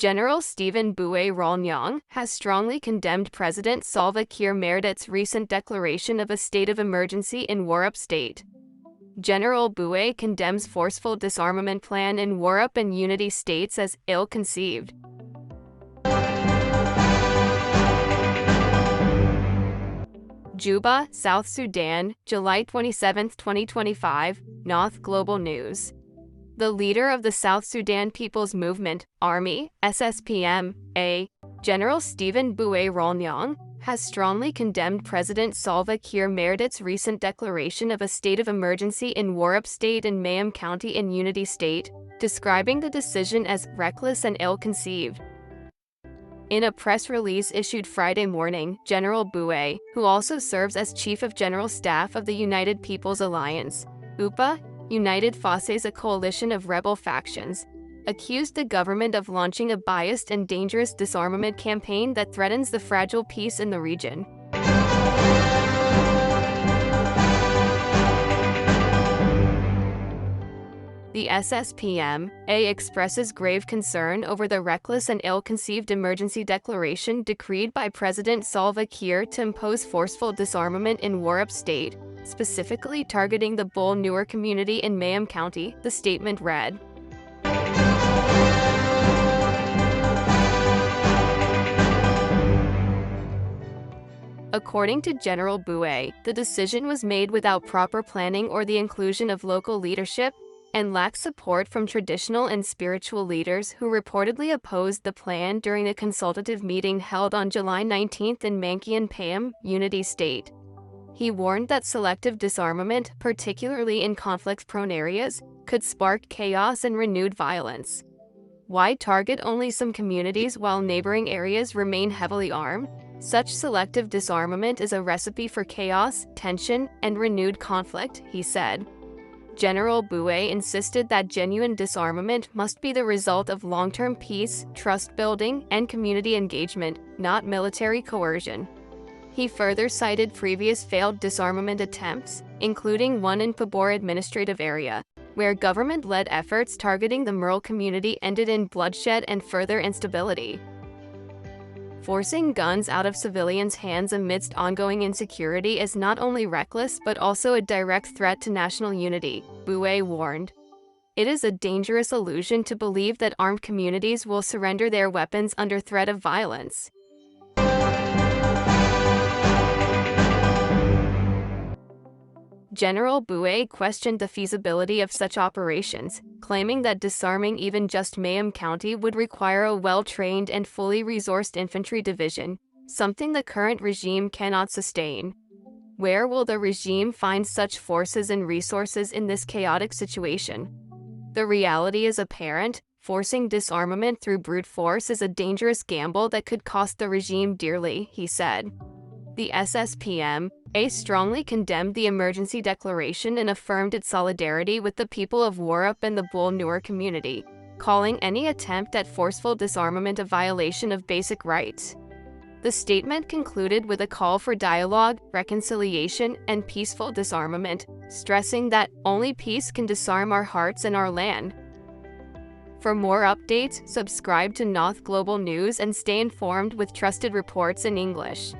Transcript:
General Stephen Buay Rolnyang has strongly condemned President Salva Kiir Mayardit's recent declaration of a state of emergency in Warrap state. General Buay condemns forceful disarmament plan in Warrap and Unity states as ill-conceived. Juba, South Sudan, July 27, 2025, Naath Global News. The leader of the South Sudan People's Movement, Army, SSPM, General Stephen Buay Rolnyang, has strongly condemned President Salva Kiir Mayardit's recent declaration of a state of emergency in Warrap State and Mayom County in Unity State, describing the decision as reckless and ill-conceived. In a press release issued Friday morning, General Buay, who also serves as Chief of General Staff of the United People's Alliance, UPA, United Forces, a coalition of rebel factions, accused the government of launching a biased and dangerous disarmament campaign that threatens the fragile peace in the region. The SSPM expresses grave concern over the reckless and ill-conceived emergency declaration decreed by President Salva Kiir to impose forceful disarmament in Warrap State, specifically targeting the Bul Nuer community in Mayom County, the statement read. According to General Buay, the decision was made without proper planning or the inclusion of local leadership, and lacks support from traditional and spiritual leaders who reportedly opposed the plan during a consultative meeting held on July 19 in Mankian Payam, Unity State. He warned that selective disarmament, particularly in conflict-prone areas, could spark chaos and renewed violence. Why target only some communities while neighboring areas remain heavily armed? Such selective disarmament is a recipe for chaos, tension, and renewed conflict, he said. General Buay insisted that genuine disarmament must be the result of long-term peace, trust-building, and community engagement, not military coercion. He further cited previous failed disarmament attempts, including one in Pabor administrative area, where government-led efforts targeting the Merle community ended in bloodshed and further instability. Forcing guns out of civilians' hands amidst ongoing insecurity is not only reckless but also a direct threat to national unity, Buay warned. It is a dangerous illusion to believe that armed communities will surrender their weapons under threat of violence. General Buay questioned the feasibility of such operations, claiming that disarming even just Mayom County would require a well-trained and fully resourced infantry division, something the current regime cannot sustain. Where will the regime find such forces and resources in this chaotic situation? The reality is apparent: forcing disarmament through brute force is a dangerous gamble that could cost the regime dearly, he said. The SSPM strongly condemned the emergency declaration and affirmed its solidarity with the people of Warrap and the Bul Nuer community, calling any attempt at forceful disarmament a violation of basic rights. The statement concluded with a call for dialogue, reconciliation, and peaceful disarmament, stressing that only peace can disarm our hearts and our land. For more updates, subscribe to Naath Global News and stay informed with trusted reports in English.